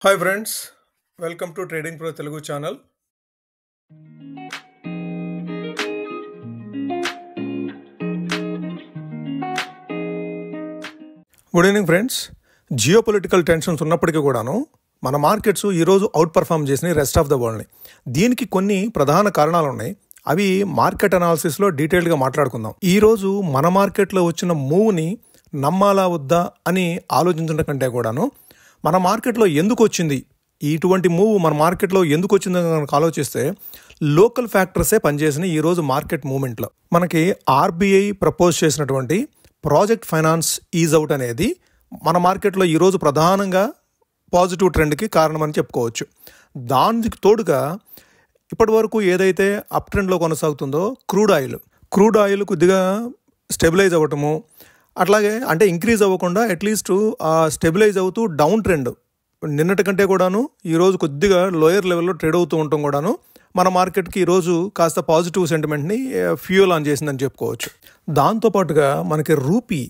Hi friends, welcome to trading pro Telugu channel. Good evening friends. Geo political tensions ఉన్నప్పటికీ కూడాను మన markets ఈరోజు out perform చేసినాయి rest of the వరల్డ్ని. దీనికి కొన్ని ప్రధాన కారణాలు ఉన్నాయి. అవి మార్కెట్ అనాలిసిస్లో డీటెయిల్డ్గా మాట్లాడుకుందాం. ఈరోజు మన మార్కెట్లో వచ్చిన మూవ్ని నమ్మాలా వద్దా అని ఆలోచించడం కంటే కూడాను మన మార్కెట్లో ఎందుకు వచ్చింది, ఇటువంటి మూవ్ మన మార్కెట్లో ఎందుకు వచ్చిందని కనుక ఆలోచిస్తే లోకల్ ఫ్యాక్టర్సే పనిచేసినాయి ఈరోజు మార్కెట్ మూవ్మెంట్లో. మనకి ఆర్బీఐ ప్రపోజ్ చేసినటువంటి ప్రాజెక్ట్ ఫైనాన్స్ ఈజ్ అవుట్ అనేది మన మార్కెట్లో ఈరోజు ప్రధానంగా పాజిటివ్ ట్రెండ్కి కారణమని చెప్పుకోవచ్చు. దానికి తోడుగా ఇప్పటి వరకు ఏదైతే అప్ ట్రెండ్లో కొనసాగుతుందో క్రూడ్ ఆయిల్ కొద్దిగా స్టెబిలైజ్ అవ్వటము, అట్లాగే అంటే ఇంక్రీజ్ అవ్వకుండా అట్లీస్ట్ స్టెబిలైజ్ అవుతూ డౌన్ ట్రెండ్ నిన్నటి కంటే కూడాను ఈరోజు కొద్దిగా లోయర్ లెవెల్లో ట్రేడ్ అవుతూ ఉండటం కూడాను మన మార్కెట్కి ఈరోజు కాస్త పాజిటివ్ సెంటిమెంట్ని ఫ్యూయల్ ఆన్ చేసిందని చెప్పుకోవచ్చు. దాంతోపాటుగా మనకి రూపీ,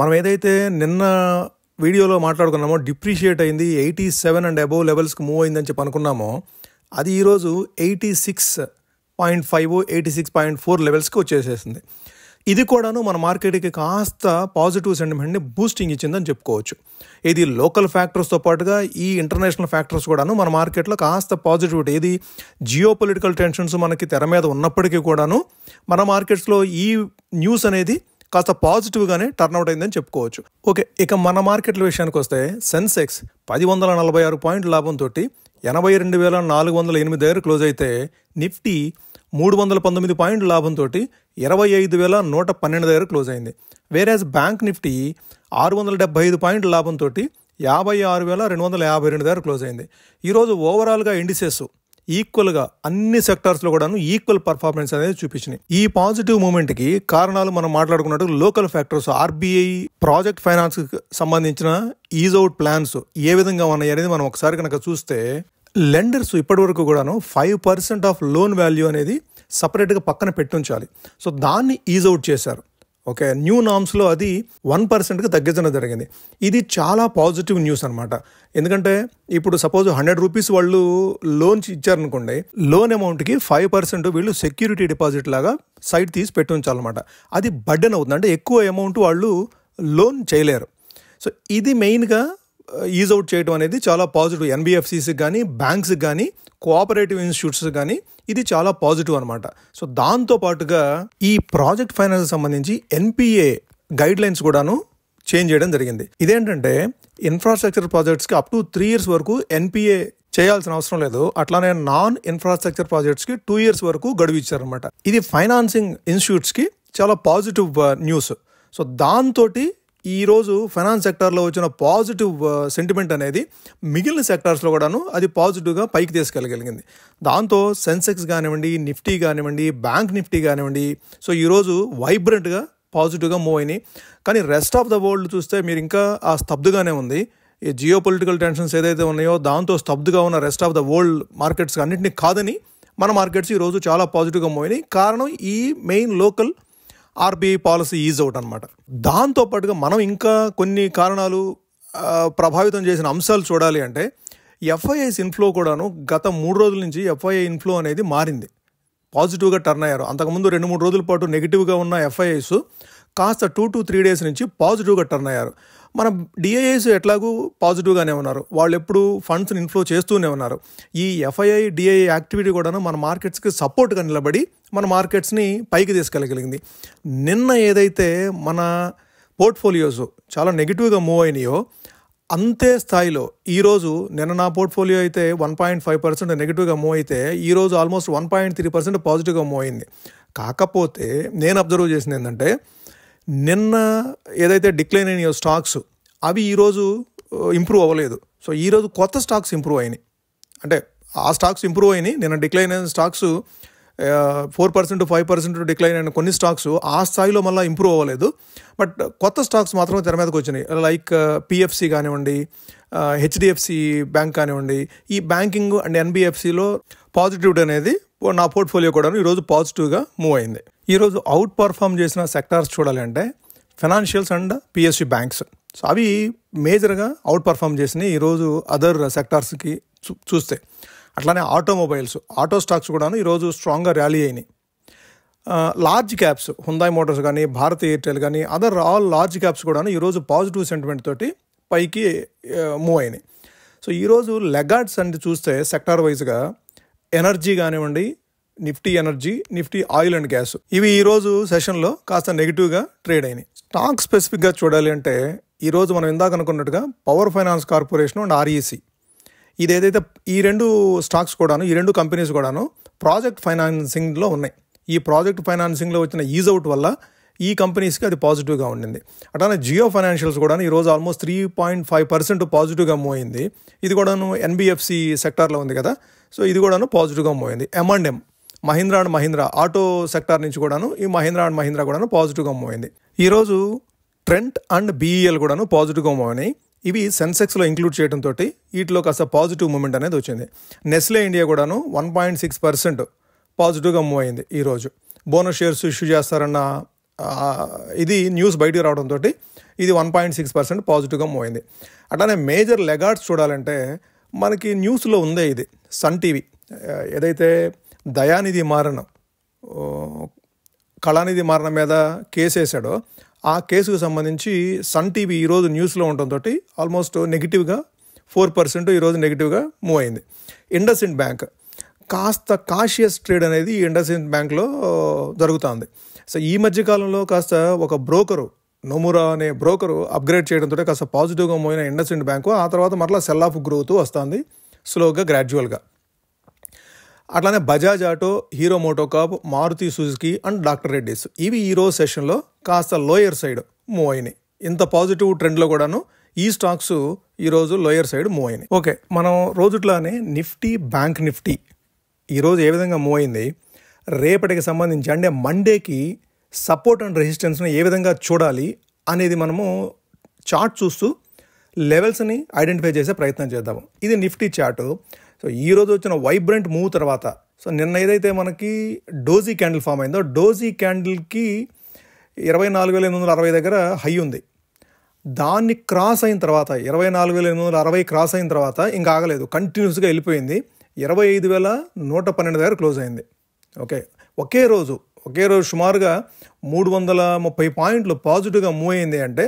మనం ఏదైతే నిన్న వీడియోలో మాట్లాడుకున్నామో డిప్రిషియేట్ అయింది 87 అండ్ అబోవ్ లెవెల్స్కి మూవ్ అయిందని చెప్పి అనుకున్నామో, అది ఈరోజు 86.5 86.4 లెవెల్స్కి వచ్చేసేసింది. ఇది కూడాను మన మార్కెట్కి కాస్త పాజిటివ్ సెంటిమెంట్ని బూస్టింగ్ ఇచ్చిందని చెప్పుకోవచ్చు. ఇది లోకల్ ఫ్యాక్టర్స్తో పాటుగా ఈ ఇంటర్నేషనల్ ఫ్యాక్టర్స్ కూడాను మన మార్కెట్లో కాస్త పాజిటివిటీ, ఇది జియో పొలిటికల్ టెన్షన్స్ మనకి తెర మీద ఉన్నప్పటికీ కూడాను మన మార్కెట్స్లో ఈ న్యూస్ అనేది కాస్త పాజిటివ్గానే టర్న్అవుట్ అయిందని చెప్పుకోవచ్చు. ఓకే, ఇక మన మార్కెట్ల విషయానికి వస్తే సెన్సెక్స్ 1046 పాయింట్ల లాభంతో 82,408 దగ్గర క్లోజ్ అయితే, నిఫ్టీ 319 పాయింట్ల లాభంతో 25,112 దగ్గర క్లోజ్ అయింది. వేరేజ్ బ్యాంక్ నిఫ్టీ 675 పాయింట్ల లాభంతో 56,252 దగ్గర క్లోజ్ అయింది. ఈరోజు ఓవరాల్గా ఇండిసెస్ ఈక్వల్గా అన్ని సెక్టార్స్లో కూడాను ఈక్వల్ పర్ఫార్మెన్స్ అనేది చూపించినాయి. ఈ పాజిటివ్ మూమెంట్కి కారణాలు మనం మాట్లాడుకున్నట్టు లోకల్ ఫ్యాక్టర్స్, ఆర్బీఐ ప్రాజెక్ట్ ఫైనాన్స్కి సంబంధించిన ఈజ్ అవుట్ ప్లాన్స్ ఏ విధంగా ఉన్నాయి అనేది మనం ఒకసారి కనుక చూస్తే, లెండర్స్ ఇప్పటి వరకు కూడాను 5% ఆఫ్ లోన్ వాల్యూ అనేది సపరేట్గా పక్కన పెట్టుంచాలి. సో దాన్ని ఈజ్ అవుట్ చేశారు. ఓకే, న్యూ నామ్స్లో అది 1%కి తగ్గించడం జరిగింది. ఇది చాలా పాజిటివ్ న్యూస్ అనమాట. ఎందుకంటే ఇప్పుడు సపోజ్ 100 రూపీస్ వాళ్ళు లోన్ ఇచ్చారనుకోండి, లోన్ అమౌంట్కి 5% వీళ్ళు సెక్యూరిటీ డిపాజిట్ లాగా సైడ్ తీసి పెట్టుంచాలన్నమాట. అది బర్డెన్ అవుతుంది, అంటే ఎక్కువ అమౌంట్ వాళ్ళు లోన్ చేయలేరు. సో ఇది మెయిన్గా ఈజ్ అవుట్ చేయడం అనేది చాలా పాజిటివ్. ఎన్బిఎఫ్సిస్కి కానీ, బ్యాంక్స్కి కానీ, కోఆపరేటివ్ ఇన్స్టిట్యూట్స్కి కానీ ఇది చాలా పాజిటివ్ అనమాట. సో దాంతోపాటుగా ఈ ప్రాజెక్ట్ ఫైనాన్స్ సంబంధించి ఎన్పిఏ గైడ్ లైన్స్ కూడాను చేంజ్ చేయడం జరిగింది. ఇదేంటంటే ఇన్ఫ్రాస్ట్రక్చర్ ప్రాజెక్ట్స్కి అప్ టు 3 years వరకు ఎన్పిఏ చేయాల్సిన అవసరం లేదు. అట్లానే నాన్ ఇన్ఫ్రాస్ట్రక్చర్ ప్రాజెక్ట్స్కి 2 years వరకు గడువు ఇచ్చారనమాట. ఇది ఫైనాన్సింగ్ ఇన్స్టిట్యూట్స్కి చాలా పాజిటివ్ న్యూస్. సో దాంతో ఈరోజు ఫైనాన్స్ సెక్టార్లో వచ్చిన పాజిటివ్ సెంటిమెంట్ అనేది మిగిలిన సెక్టార్స్లో కూడాను అది పాజిటివ్గా పైకి తీసుకెళ్ళగలిగింది. దాంతో సెన్సెక్స్ కానివ్వండి, నిఫ్టీ కానివ్వండి, బ్యాంక్ నిఫ్టీ కానివ్వండి, సో ఈరోజు వైబ్రెంట్గా పాజిటివ్గా మూవ్ అయినాయి. కానీ రెస్ట్ ఆఫ్ ద వరల్డ్ చూస్తే మీరు ఇంకా ఆ స్తబ్దుగానే ఉంది. ఈ జియో పొలిటికల్ టెన్షన్స్ ఏదైతే ఉన్నాయో దాంతో స్తబ్దుగా ఉన్న rest of the world markets అన్నింటినీ కాదని మన మార్కెట్స్ ఈరోజు చాలా పాజిటివ్గా మూవ్ అయినాయి. కారణం ఈ main local RBI policy is out అనమాట. దాంతోపాటుగా మనం ఇంకా కొన్ని కారణాలు ప్రభావితం చేసిన అంశాలు చూడాలి అంటే, ఎఫ్ఐఐస్ ఇన్ఫ్లో కూడాను గత 3 రోజుల నుంచి ఎఫ్ఐఐ ఇన్ఫ్లో అనేది మారింది, పాజిటివ్గా టర్న్ అయ్యారు. అంతకుముందు 2-3 రోజుల పాటు నెగిటివ్గా ఉన్న ఎఫ్ఐఐస్ కాస్త 2 to 3 days నుంచి పాజిటివ్గా టర్న్ అయ్యారు. మన డిఐఐస్ ఎట్లాగూ పాజిటివ్గానే ఉన్నారు, వాళ్ళు ఎప్పుడు ఫండ్స్ని ఇన్ఫ్లో చేస్తూనే ఉన్నారు. ఈ ఎఫ్ఐఐ డిఐఐ యాక్టివిటీ కూడా మన మార్కెట్స్కి సపోర్ట్గా నిలబడి మన మార్కెట్స్ని పైకి తీసుకెళ్ళగలిగింది. నిన్న ఏదైతే మన పోర్ట్ఫోలియోస్ చాలా నెగిటివ్గా మూవ్ అయినాయో అంతే స్థాయిలో ఈరోజు, నిన్న నా పోర్ట్ఫోలియో అయితే 1.5% నెగిటివ్గా మూవ్ అయితే ఈరోజు ఆల్మోస్ట్ 1.3% పాజిటివ్గా మూవ్ అయింది. కాకపోతే నేను అబ్జర్వ్ చేసింది ఏంటంటే, నిన్న ఏదైతే డిక్లైన్ అయినాయో స్టాక్స్ అవి ఈరోజు ఇంప్రూవ్ అవ్వలేదు. సో ఈరోజు కొత్త స్టాక్స్ ఇంప్రూవ్ అయినాయి, అంటే ఆ స్టాక్స్ ఇంప్రూవ్ అయినాయి. నిన్న డిక్లైన్ అయిన స్టాక్స్ 4% 5% డిక్లైన్ అయిన కొన్ని స్టాక్స్ ఆ స్థాయిలో మళ్ళీ ఇంప్రూవ్ అవ్వలేదు. బట్ కొత్త స్టాక్స్ మాత్రం తెర మీదకి వచ్చినాయి. లైక్ పిఎఫ్సి కానివ్వండి, హెచ్డిఎఫ్సి బ్యాంక్ కానివ్వండి, ఈ బ్యాంకింగ్ అండ్ ఎన్బిఎఫ్సిలో పాజిటివిటీ అనేది నా పోర్ట్ఫోలియో కూడా ఈరోజు పాజిటివ్గా మూవ్ అయింది. ఈరోజు అవుట్ పర్ఫామ్ చేసిన సెక్టార్స్ చూడాలి అంటే financials and PSU banks. So అవి మేజర్గా అవుట్ పర్ఫామ్ చేసినాయి ఈరోజు అదర్ సెక్టార్స్కి చూస్తే. అట్లానే ఆటోమొబైల్స్, ఆటో స్టాక్స్ కూడాను ఈరోజు స్ట్రాంగ్గా ర్యాలీ అయినాయి. లార్జ్ క్యాప్స్ హుందాయ్ మోటార్స్ కానీ, భారత్ ఎయిర్టెల్ కానీ, అదర్ ఆల్ లార్జ్ క్యాప్స్ కూడాను ఈరోజు పాజిటివ్ సెంటిమెంట్ తోటి పైకి మూవ్ అయినాయి. సో ఈరోజు లెగార్డ్స్ అంటే చూస్తే సెక్టార్ వైజ్గా ఎనర్జీ కానివ్వండి, Nifty energy, Nifty oil and gas, ఇవి ఈరోజు సెషన్లో కాస్త నెగిటివ్గా ట్రేడ్ అయినాయి. స్టాక్ స్పెసిఫిక్గా చూడాలి అంటే ఈరోజు మనం ఇందాక అనుకున్నట్టుగా power finance corporation and REC, ఇది ఏదైతే ఈ రెండు స్టాక్స్ కూడాను, ఈ రెండు కంపెనీస్ కూడాను ప్రాజెక్ట్ ఫైనాన్సింగ్లో ఉన్నాయి. ఈ ప్రాజెక్ట్ ఫైనాన్సింగ్లో వచ్చిన ఈజ్ అవుట్ వల్ల ఈ కంపెనీస్కి అది పాజిటివ్గా ఉండింది. అట్లానే జియో ఫైనాన్షియల్స్ కూడా ఈరోజు ఆల్మోస్ట్ 3.5% పాజిటివ్గా మూవ్ అయింది. ఇది కూడాను ఎన్బిఎఫ్సి సెక్టార్లో ఉంది కదా, సో ఇది కూడాను పాజిటివ్గా మూవ్ అయింది. M&M, Mahindra and Mahindra auto sector నుంచి కూడాను ఈ మహీంద్రా అండ్ మహీంద్రా కూడాను పాజిటివ్గా మూవ్ అయింది. ఈరోజు ట్రెంట్ అండ్ BEL కూడాను పాజిటివ్గా మూవ్ అయినాయి. ఇవి సెన్సెక్స్లో ఇంక్లూడ్ చేయడంతో వీటిలో కాస్త పాజిటివ్ మూమెంట్ అనేది వచ్చింది. నెస్లే ఇండియా కూడాను 1.6% పాజిటివ్గా మూవ్ అయింది. ఈరోజు బోనస్ షేర్స్ ఇష్యూ చేస్తారన్న ఇది న్యూస్ బయటకు రావడంతో ఇది 1.6% పాజిటివ్గా మూవ్ అయింది. అట్లానే మేజర్ లెగార్డ్స్ చూడాలంటే మనకి న్యూస్లో ఉందే ఇది సన్ టీవీ, ఏదైతే దయానిధి మారన్, కళానిధి మారన్ మీద కేసు వేశాడో ఆ కేసుకు సంబంధించి సన్ టీవీ ఈరోజు న్యూస్లో ఉండటంతో ఆల్మోస్ట్ నెగిటివ్గా 4% ఈరోజు నెగిటివ్గా మూవ్ అయింది. ఇండస్ఇండ్ బ్యాంక్ కాస్త కాషియస్ ట్రేడ్ అనేది ఇండస్ఇండ్ బ్యాంక్లో జరుగుతుంది. సో ఈ మధ్యకాలంలో కాస్త ఒక బ్రోకరు, నొమురా అనే బ్రోకరు అప్గ్రేడ్ చేయడంతో కాస్త పాజిటివ్గా మూవ్ అయిన ఇండస్ఇండ్ బ్యాంకు ఆ తర్వాత మరలా సెల్ ఆఫ్ గ్రోత్ వస్తుంది స్లోగా, గ్రాడ్యువల్గా. అట్లానే Bajaj auto, Hero MotoCorp, Maruti Suzuki and doctor Reddy's, ఇవి ఈరోజు సెషన్లో కాస్త లోయర్ సైడ్ మూవ్ అయినాయి. ఇంత పాజిటివ్ ట్రెండ్లో కూడాను ఈ స్టాక్స్ ఈరోజు లోయర్ సైడ్ మూవ్ అయినాయి. ఓకే, మనం రోజుట్లానే నిఫ్టీ, బ్యాంక్ నిఫ్టీ ఈరోజు ఏ విధంగా మూవ్ అయింది, రేపటికి సంబంధించి అంటే మండేకి సపోర్ట్ అండ్ రెసిస్టెన్స్ని ఏ విధంగా చూడాలి అనేది మనము చార్ట్ చూస్తూ లెవెల్స్ని ఐడెంటిఫై చేసే ప్రయత్నం చేద్దాము. ఇది నిఫ్టీ చార్టు. సో ఈరోజు వచ్చిన వైబ్రెంట్ మూవ్ తర్వాత, సో నిన్న ఏదైతే మనకి డోజీ క్యాండిల్ ఫామ్ అయిందో, డోజీ క్యాండిల్కి 24,860 దగ్గర హై ఉంది. దాన్ని క్రాస్ అయిన తర్వాత 24,860 క్రాస్ అయిన తర్వాత ఇంకా ఆగలేదు, కంటిన్యూస్గా వెళ్ళిపోయింది. 25,112 దగ్గర క్లోజ్ అయింది. ఓకే, ఒకే రోజు సుమారుగా 330 పాయింట్లు పాజిటివ్గా మూవ్ అయింది అంటే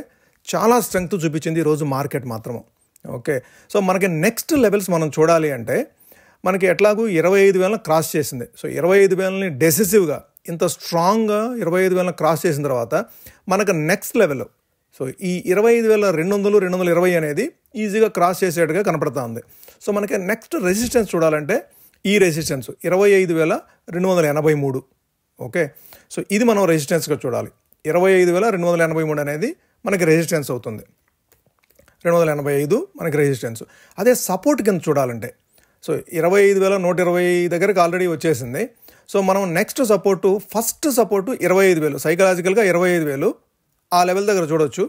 చాలా స్ట్రెంగ్త్ చూపించింది ఈరోజు మార్కెట్ మాత్రము. ఓకే, సో మనకి నెక్స్ట్ లెవెల్స్ మనం చూడాలి అంటే మనకి ఎట్లాగూ 25,000 క్రాస్ చేసింది. సో 25,000ని డెసిసివ్గా ఇంత స్ట్రాంగ్గా 25,000 క్రాస్ చేసిన తర్వాత మనకు నెక్స్ట్ లెవెల్, సో ఈ 25,200, 220 అనేది ఈజీగా క్రాస్ చేసేట్టుగా కనపడతా ఉంది. సో మనకి నెక్స్ట్ రెసిస్టెన్స్ చూడాలంటే ఈ రెసిస్టెన్స్ 25,283. ఓకే, సో ఇది మనం రెసిస్టెన్స్గా చూడాలి. 25,283 అనేది మనకి రెసిస్టెన్స్ అవుతుంది. 285 మనకి రెసిస్టెన్స్. అదే సపోర్ట్ కింద చూడాలంటే సో 25,120 దగ్గరకు ఆల్రెడీ వచ్చేసింది. సో మనం నెక్స్ట్ సపోర్టు, ఫస్ట్ సపోర్టు 25,000, సైకలాజికల్గా 25,000 ఆ లెవెల్ దగ్గర చూడవచ్చు.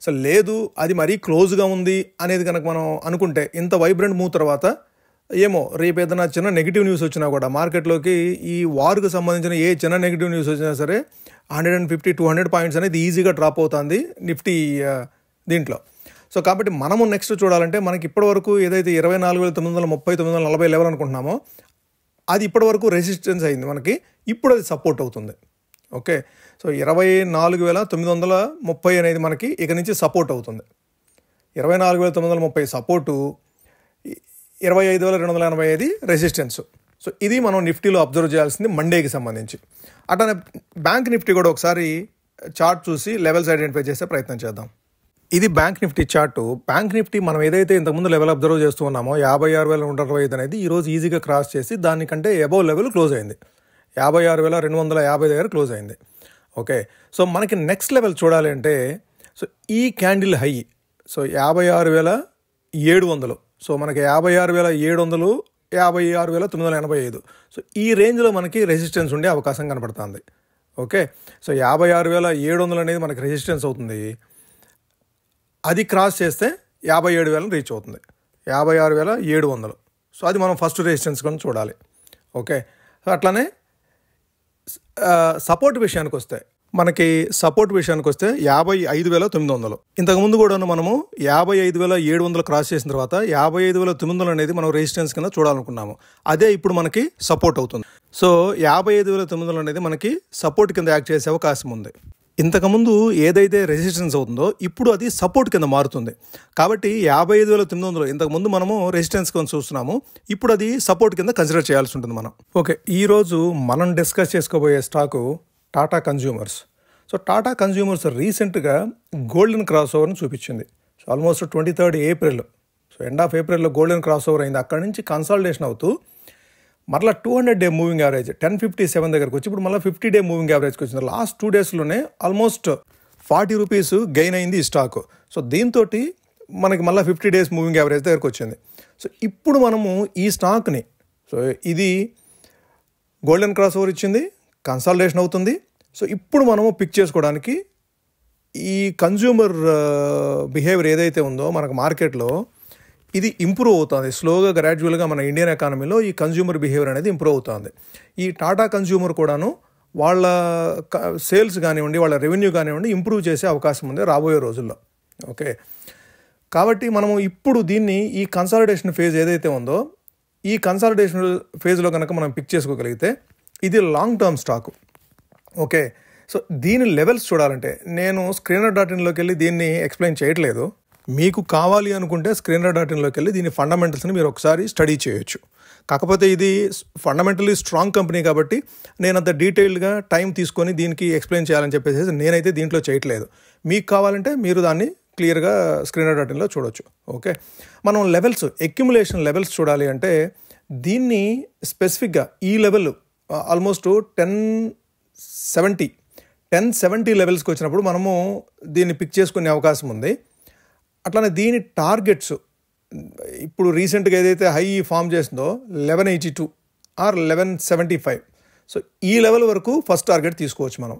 సో లేదు అది మరీ క్లోజ్గా ఉంది అనేది కనుక మనం అనుకుంటే, ఇంత వైబ్రెంట్ మూవ్ తర్వాత ఏమో రేపు ఏదైనా చిన్న నెగిటివ్ న్యూస్ వచ్చినా కూడా మార్కెట్లోకి ఈ వార్కు సంబంధించిన ఏ చిన్న నెగిటివ్ న్యూస్ వచ్చినా సరే 150-200 పాయింట్స్ అనేది ఈజీగా డ్రాప్ అవుతుంది నిఫ్టీ దీంట్లో. సో కాబట్టి మనము నెక్స్ట్ చూడాలంటే మనకి ఇప్పటివరకు ఏదైతే 24,930, 940 లెవెల్ అనుకుంటున్నామో అది ఇప్పటివరకు రెసిస్టెన్స్ అయింది మనకి, ఇప్పుడు అది సపోర్ట్ అవుతుంది. ఓకే, సో 24,930 అనేది మనకి ఇక నుంచి సపోర్ట్ అవుతుంది. 24,930 సపోర్టు, 25,280 రెసిస్టెన్స్. సో ఇది మనం నిఫ్టీలో అబ్జర్వ్ చేయాల్సింది మండేకి సంబంధించి. అట్లనే బ్యాంక్ నిఫ్టీ కూడా ఒకసారి చార్ట్ చూసి లెవెల్స్ ఐడెంటిఫై చేసే ప్రయత్నం చేద్దాం. ఇది bank Nifty chart. Bank Nifty మనం ఏదైతే ఇంతకుముందు లెవెల్ అబ్జర్వ్ చేస్తూ ఉన్నామో 56,125 అనేది ఈరోజు ఈజీగా క్రాస్ చేసి దానికంటే అబౌవ్ లెవెల్ క్లోజ్ అయింది. 56,250 దగ్గర క్లోజ్ అయింది. ఓకే, సో మనకి నెక్స్ట్ లెవెల్ చూడాలి అంటే సో ఈ క్యాండిల్ హై, సో 56,700, సో మనకి 56,700, 56,985, సో ఈ రేంజ్లో మనకి రెసిస్టెన్స్ ఉండే అవకాశం కనపడుతుంది. ఓకే, సో 56,700 అనేది మనకి రెసిస్టెన్స్ అవుతుంది. అది క్రాస్ చేస్తే 57,000 రీచ్ అవుతుంది, 56,700. సో అది మనం ఫస్ట్ రెసిస్టెన్స్ కొని చూడాలి. ఓకే, సో అట్లానే సపోర్ట్ విషయానికి వస్తే మనకి సపోర్ట్ విషయానికి వస్తే 55,900. ఇంతకుముందు కూడా మనము 55,700 క్రాస్ చేసిన తర్వాత 55,900 అనేది మనం రెసిస్టెన్స్ కింద చూడాలనుకున్నాము. అదే ఇప్పుడు మనకి సపోర్ట్ అవుతుంది. సో 55,900 అనేది మనకి సపోర్ట్ కింద యాక్ట్ చేసే అవకాశం ఉంది. ఇంతకుముందు ఏదైతే రెసిస్టెన్స్ అవుతుందో ఇప్పుడు అది సపోర్ట్ కింద మారుతుంది. కాబట్టి 55,900 ఇంతకుముందు మనము రెసిస్టెన్స్ కింద చూస్తున్నాము, ఇప్పుడు అది సపోర్ట్ కింద కన్సిడర్ చేయాల్సి ఉంటుంది మనం. ఓకే, ఈరోజు మనం డిస్కస్ చేసుకోబోయే stock Tata consumers. So Tata consumers రీసెంట్గా గోల్డెన్ క్రాస్ ఓవర్ని చూపించింది. So almost 23rd April, so end of ఏప్రిల్లో గోల్డెన్ క్రాస్ ఓవర్ అయింది. అక్కడి నుంచి కన్సాలిడేషన్ అవుతూ మరలా 200-day మూవింగ్ యావరేజ్ 1057 దగ్గరకు వచ్చి ఇప్పుడు మళ్ళీ 50-day మూవింగ్ యావరేజ్కి వచ్చింది. లాస్ట్ 2 daysలోనే ఆల్మోస్ట్ 40 రూపీస్ గెయిన్ అయింది ఈ స్టాక్. సో దీంతో మనకి మళ్ళీ 50 days మూవింగ్ యావరేజ్ దగ్గరకు వచ్చింది. సో ఇప్పుడు మనము ఈ స్టాక్ని, సో ఇది గోల్డెన్ క్రాస్ ఓవర్ ఇచ్చింది, కన్సాలిడేషన్ అవుతుంది. సో ఇప్పుడు మనము పిక్ చేసుకోవడానికి ఈ కన్జ్యూమర్ బిహేవియర్ ఏదైతే ఉందో మనకు మార్కెట్లో ఇది ఇంప్రూవ్ అవుతుంది స్లోగా, గ్రాడ్యువల్గా. మన ఇండియన్ ఎకానమీలో ఈ కన్జ్యూమర్ బిహేవియర్ అనేది ఇంప్రూవ్ అవుతుంది. ఈ టాటా కన్జ్యూమర్ కూడాను వాళ్ళ సేల్స్ కానివ్వండి, వాళ్ళ రెవెన్యూ కానివ్వండి ఇంప్రూవ్ చేసే అవకాశం ఉంది రాబోయే రోజుల్లో. ఓకే, కాబట్టి మనము ఇప్పుడు దీన్ని ఈ కన్సాలిడేషన్ ఫేజ్ ఏదైతే ఉందో ఈ కన్సాలిడేషన్ ఫేజ్లో కనుక మనం పిక్ చేసుకోగలిగితే ఇది long term stock. Okay, so దీని లెవెల్స్ చూడాలంటే నేను screener.inలోకి వెళ్ళి దీన్ని ఎక్స్ప్లెయిన్ చేయట్లేదు. మీకు కావాలి అనుకుంటే screener.inలోకి వెళ్ళి దీని ఫండమెంటల్స్ని మీరు ఒకసారి స్టడీ చేయొచ్చు. కాకపోతే ఇది ఫండమెంటల్లీ స్ట్రాంగ్ కంపెనీ కాబట్టి నేను అంత డీటెయిల్డ్గా టైం తీసుకొని దీనికి ఎక్స్ప్లెయిన్ చేయాలని చెప్పేసి నేనైతే దీంట్లో చేయట్లేదు. మీకు కావాలంటే మీరు దాన్ని క్లియర్గా screener.inలో చూడొచ్చు. ఓకే, మనం లెవెల్స్, అక్యుములేషన్ లెవెల్స్ చూడాలి అంటే దీన్ని స్పెసిఫిక్గా ఈ లెవెల్ ఆల్మోస్ట్ 1070 లెవెల్స్కి వచ్చినప్పుడు మనము దీన్ని పిక్ చేసుకునే అవకాశం ఉంది. అట్లానే దీని టార్గెట్స్ ఇప్పుడు రీసెంట్గా ఏదైతే హై ఫామ్ చేసిందో 1182 ఆర్ 1175. సో ఈ లెవెల్ వరకు ఫస్ట్ టార్గెట్ తీసుకోవచ్చు మనం.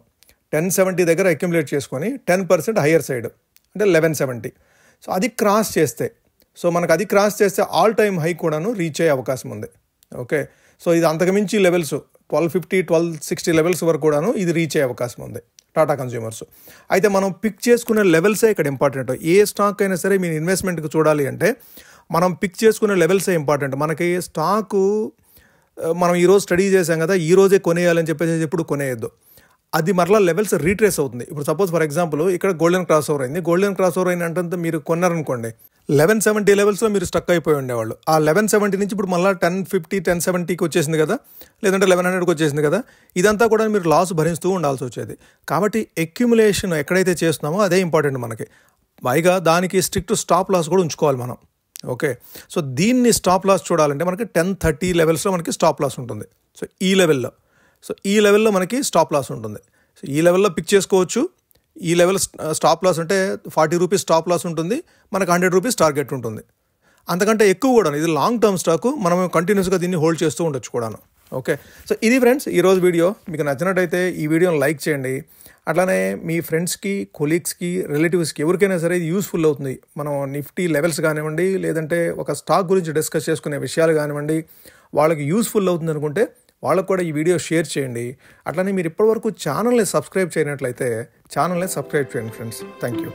1070 దగ్గర అక్యుములేట్ చేసుకొని 10% హయ్యర్ సైడ్ అంటే 1170. సో అది క్రాస్ చేస్తే, సో మనకు అది క్రాస్ చేస్తే ఆల్ టైమ్ హై కూడాను రీచ్ అయ్యే అవకాశం ఉంది. ఓకే, సో ఇది అంతకుమించి లెవెల్స్ 1250, 1260 లెవెల్స్ వరకు కూడాను ఇది రీచ్ అయ్యే అవకాశం ఉంది టాటా కన్జ్యూమర్స్. అయితే మనం పిక్ చేసుకునే లెవెల్సే ఇక్కడ ఇంపార్టెంట్. ఏ స్టాక్ అయినా సరే మీరు ఇన్వెస్ట్మెంట్కి చూడాలి అంటే మనం పిక్ చేసుకునే లెవెల్సే ఇంపార్టెంట్. మనకి స్టాకు మనం ఈరోజు స్టడీ చేసాం కదా, ఈ రోజే కొనేయాలని చెప్పేసి ఎప్పుడు కొనేయద్దు. అది మరలా లెవెల్స్ రీట్రేస్ అవుతుంది. ఇప్పుడు సపోజ్ ఫర్ ఎగ్జాంపుల్ ఇక్కడ గోల్డెన్ క్రాస్ ఓవర్ అయింది. గోల్డెన్ క్రాస్ ఓవర్ అయినంత మీరు కొన్నారనుకోండి 1170 లెవెల్స్లో మీరు స్టక్ అయిపోయి ఉండేవాళ్ళు. ఆ 1170 నుంచి ఇప్పుడు మళ్ళీ 1050, 1070కి వచ్చేసింది కదా, లేదంటే 1100కి వచ్చేసింది కదా. ఇదంతా కూడా మీరు లాస్ భరిస్తూ ఉండాల్సి వచ్చేది. కాబట్టి అక్యుములేషన్ ఎక్కడైతే చేస్తున్నామో అదే ఇంపార్టెంట్ మనకి. పైగా దానికి స్ట్రిక్ట్ స్టాప్ లాస్ కూడా ఉంచుకోవాలి మనం. ఓకే, సో దీన్ని స్టాప్ లాస్ చూడాలంటే మనకి 1030 లెవెల్స్లో మనకి స్టాప్ లాస్ ఉంటుంది. సో ఈ లెవెల్లో మనకి స్టాప్ లాస్ ఉంటుంది. సో ఈ లెవెల్లో పిక్ చేసుకోవచ్చు. ఈ లెవెల్ స్టాప్ లాస్ అంటే 40 రూపీస్ స్టాప్ లాస్ ఉంటుంది, మనకు 100 రూపీస్ టార్గెట్ ఉంటుంది. అంతకంటే ఎక్కువ కూడా. ఇది లాంగ్ టర్మ్ స్టాకు, మనం కంటిన్యూస్గా దీన్ని హోల్డ్ చేస్తూ ఉండొచ్చు కూడాను. ఓకే, సో ఇది ఫ్రెండ్స్ ఈరోజు వీడియో. మీకు నచ్చినట్టయితే ఈ వీడియోని లైక్ చేయండి. అట్లానే మీ ఫ్రెండ్స్కి, కొలీగ్స్కి, రిలేటివ్స్కి ఎవరికైనా సరే ఇది యూస్ఫుల్ అవుతుంది. మనం నిఫ్టీ లెవెల్స్ కానివ్వండి, లేదంటే ఒక స్టాక్ గురించి డిస్కస్ చేసుకునే విషయాలు కానివ్వండి, వాళ్ళకి యూస్ఫుల్ అవుతుంది అనుకుంటే వాళ్ళకు కూడా ఈ వీడియో షేర్ చేయండి. అట్లానే మీరు ఇప్పటివరకు ఛానల్ని సబ్స్క్రైబ్ చేయనట్లయితే ఛానల్ని సబ్స్క్రైబ్ చేయండి ఫ్రెండ్స్. Thank you.